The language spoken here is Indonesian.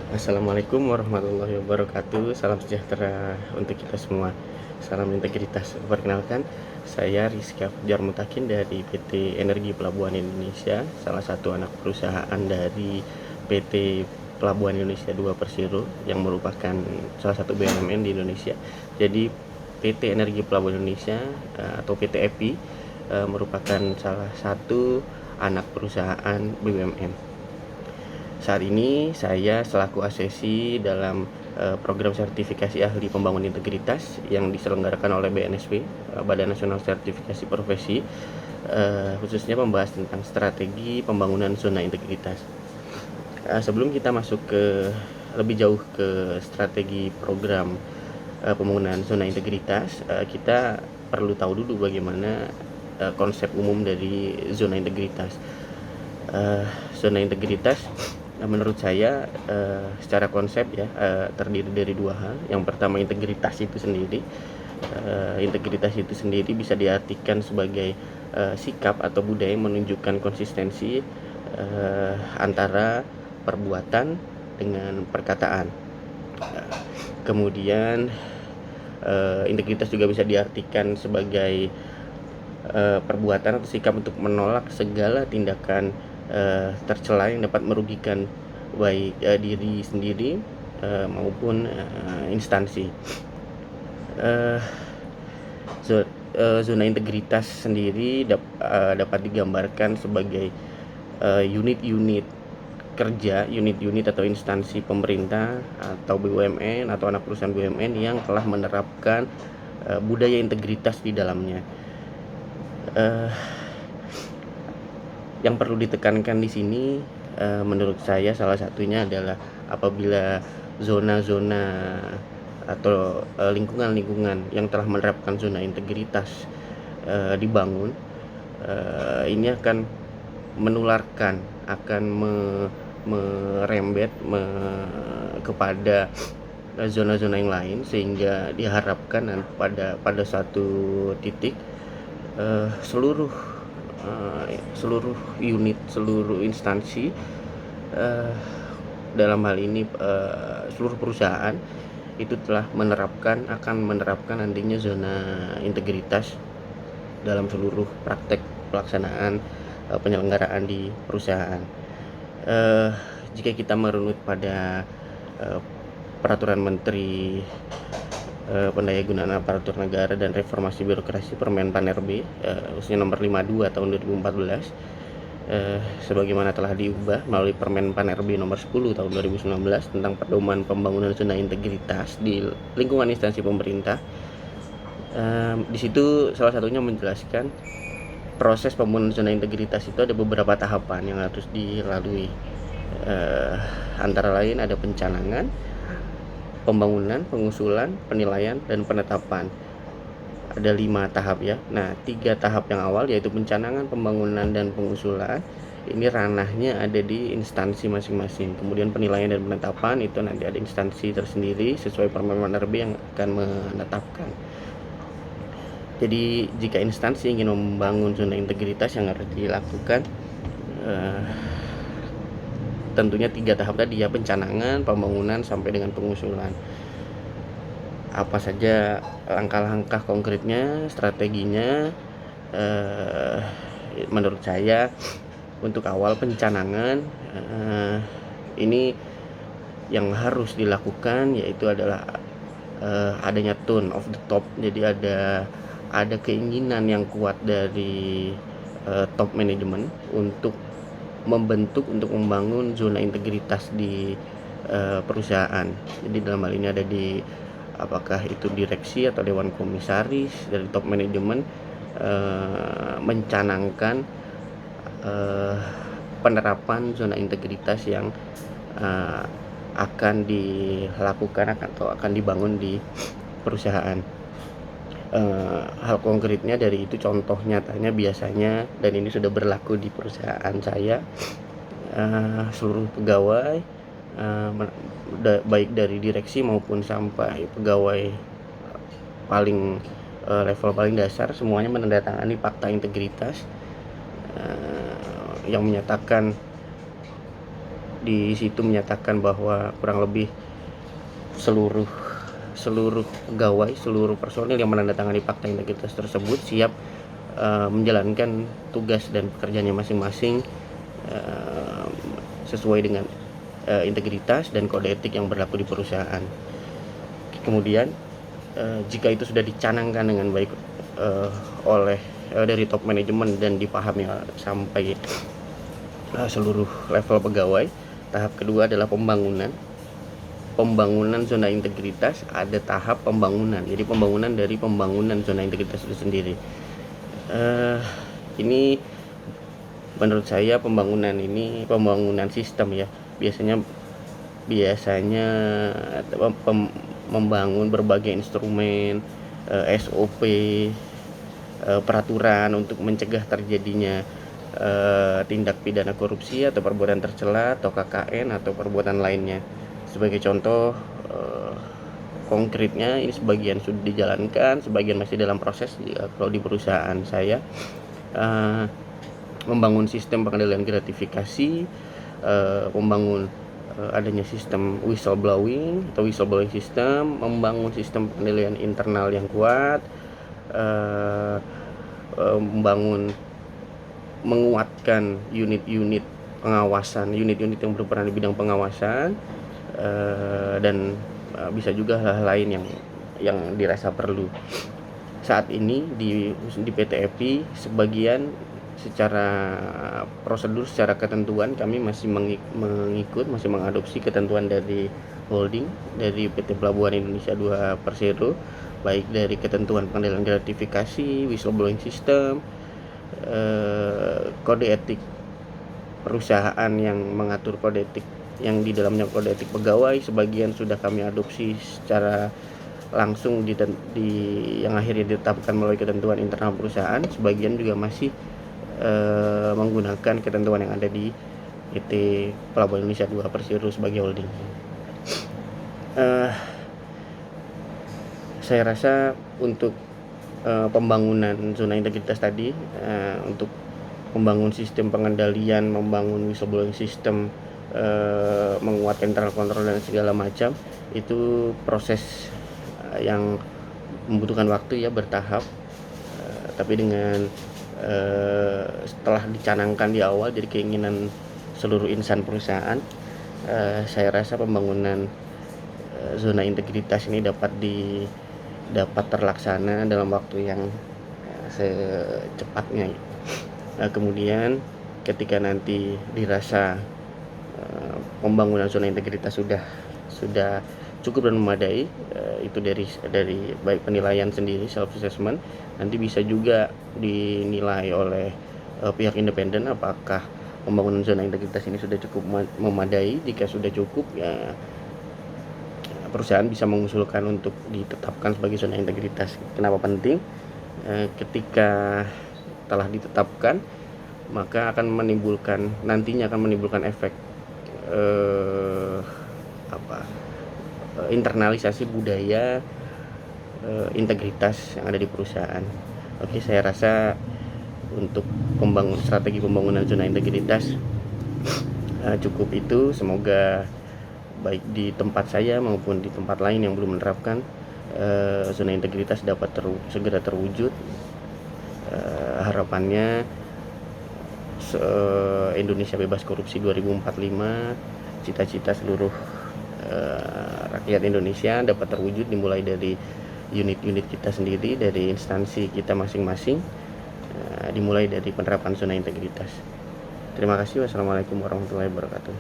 Assalamualaikum warahmatullahi wabarakatuh. Salam sejahtera untuk kita semua. Salam integritas. Perkenalkan, saya Rizka Fajar Mutakin dari PT Energi Pelabuhan Indonesia, salah satu anak perusahaan dari PT Pelabuhan Indonesia 2 Persero yang merupakan salah satu BUMN di Indonesia. Jadi PT Energi Pelabuhan Indonesia atau PT EPI merupakan salah satu anak perusahaan BUMN. Saat ini saya selaku asesi dalam program sertifikasi ahli pembangunan integritas yang diselenggarakan oleh BNSP, Badan Nasional Sertifikasi Profesi, khususnya membahas tentang strategi pembangunan zona integritas. Sebelum kita masuk ke lebih jauh ke strategi program pembangunan zona integritas, kita perlu tahu dulu bagaimana konsep umum dari zona integritas. Zona integritas menurut saya secara konsep ya terdiri dari dua hal. Yang pertama, integritas itu sendiri. Integritas itu sendiri bisa diartikan sebagai sikap atau budaya yang menunjukkan konsistensi antara perbuatan dengan perkataan. Kemudian integritas juga bisa diartikan sebagai perbuatan atau sikap untuk menolak segala tindakan tercela yang dapat merugikan baik diri sendiri maupun instansi. Zona integritas sendiri dapat digambarkan sebagai unit-unit kerja, unit-unit atau instansi pemerintah atau BUMN atau anak perusahaan BUMN yang telah menerapkan budaya integritas di dalamnya. Yang perlu ditekankan di sini menurut saya salah satunya adalah apabila zona-zona atau lingkungan-lingkungan yang telah menerapkan zona integritas dibangun, ini akan menularkan, akan merembet kepada zona-zona yang lain, sehingga diharapkan pada suatu titik seluruh unit, seluruh instansi, dalam hal ini seluruh perusahaan itu telah akan menerapkan nantinya zona integritas dalam seluruh praktek pelaksanaan penyelenggaraan di perusahaan. Jika kita merunut pada Peraturan Menteri Pendayagunaan Aparatur Negara dan Reformasi Birokrasi Permenpan RB khususnya nomor 52 tahun 2014, sebagaimana telah diubah melalui Permenpan RB nomor 10 tahun 2019 tentang pedoman pembangunan zona integritas di lingkungan instansi pemerintah. Di situ salah satunya menjelaskan proses pembangunan zona integritas itu ada beberapa tahapan yang harus dilalui. Antara lain ada pencanangan, pembangunan, pengusulan, penilaian, dan penetapan. Ada 5 tahap ya. Nah, 3 tahap yang awal yaitu pencanangan, pembangunan, dan pengusulan, ini ranahnya ada di instansi masing-masing. Kemudian penilaian dan penetapan itu nanti ada instansi tersendiri sesuai Permen RB yang akan menetapkan. Jadi jika instansi ingin membangun zona integritas, yang harus dilakukan tentunya 3 tahap tadi ya, pencanangan, pembangunan, sampai dengan pengusulan. Apa saja langkah-langkah konkretnya, strateginya? Menurut saya untuk awal pencanangan ini yang harus dilakukan yaitu adalah adanya tone of the top. Jadi ada keinginan yang kuat dari top manajemen untuk membangun zona integritas di perusahaan. Jadi dalam hal ini ada di apakah itu direksi atau dewan komisaris dari top manajemen mencanangkan penerapan zona integritas yang akan dilakukan atau akan dibangun di perusahaan. Hal konkretnya dari itu, contoh nyatanya biasanya, dan ini sudah berlaku di perusahaan saya, seluruh pegawai baik dari direksi maupun sampai pegawai paling level paling dasar semuanya menandatangani fakta integritas yang menyatakan di situ menyatakan bahwa kurang lebih seluruh pegawai, seluruh personil yang menandatangani fakta integritas tersebut siap menjalankan tugas dan pekerjaannya masing-masing sesuai dengan integritas dan kode etik yang berlaku di perusahaan. Kemudian jika itu sudah dicanangkan dengan baik oleh dari top manajemen dan dipahami sampai seluruh level pegawai, tahap kedua adalah pembangunan zona integritas. Ada tahap pembangunan, jadi pembangunan dari pembangunan zona integritas itu sendiri. Ini menurut saya pembangunan sistem ya, biasanya membangun berbagai instrumen, SOP, peraturan untuk mencegah terjadinya tindak pidana korupsi atau perbuatan tercela atau KKN atau perbuatan lainnya. Sebagai contoh konkretnya, ini sebagian sudah dijalankan, sebagian masih dalam proses. Kalau di perusahaan saya membangun sistem pengendalian gratifikasi, membangun adanya sistem whistleblowing system, membangun sistem pengendalian internal yang kuat, menguatkan unit-unit pengawasan, unit-unit yang berperan di bidang pengawasan, dan bisa juga hal lain yang dirasa perlu. Saat ini di PT EPI sebagian secara prosedur, secara ketentuan kami masih masih mengadopsi ketentuan dari holding, dari PT Pelabuhan Indonesia 2 Persero, baik dari ketentuan pengendalian gratifikasi, whistleblowing system, kode etik perusahaan yang mengatur kode etik yang di dalamnya kode etik pegawai, sebagian sudah kami adopsi secara langsung yang akhirnya ditetapkan melalui ketentuan internal perusahaan, sebagian juga masih menggunakan ketentuan yang ada di PT Pelabuhan Indonesia 2 Persero sebagai holding. Saya rasa untuk pembangunan zona integritas tadi, untuk membangun sistem pengendalian, membangun whistleblowing system, menguatkan internal kontrol dan segala macam, itu proses yang membutuhkan waktu ya, bertahap, tapi dengan setelah dicanangkan di awal jadi keinginan seluruh insan perusahaan, saya rasa pembangunan zona integritas ini dapat terlaksana dalam waktu yang secepatnya. Kemudian ketika nanti dirasa pembangunan zona integritas sudah cukup dan memadai, itu dari baik penilaian sendiri, self assessment, nanti bisa juga dinilai oleh pihak independen apakah pembangunan zona integritas ini sudah cukup memadai. Jika sudah cukup, ya perusahaan bisa mengusulkan untuk ditetapkan sebagai zona integritas. Kenapa penting? Ketika telah ditetapkan, maka nantinya akan menimbulkan efek internalisasi budaya integritas yang ada di perusahaan. Oke, saya rasa untuk strategi pembangunan zona integritas cukup itu. Semoga baik di tempat saya maupun di tempat lain yang belum menerapkan zona integritas dapat segera terwujud. Harapannya Indonesia bebas korupsi 2045, cita-cita seluruh rakyat Indonesia dapat terwujud, dimulai dari unit-unit kita sendiri, dari instansi kita masing-masing, dimulai dari penerapan zona integritas. Terima kasih. Wassalamualaikum warahmatullahi wabarakatuh.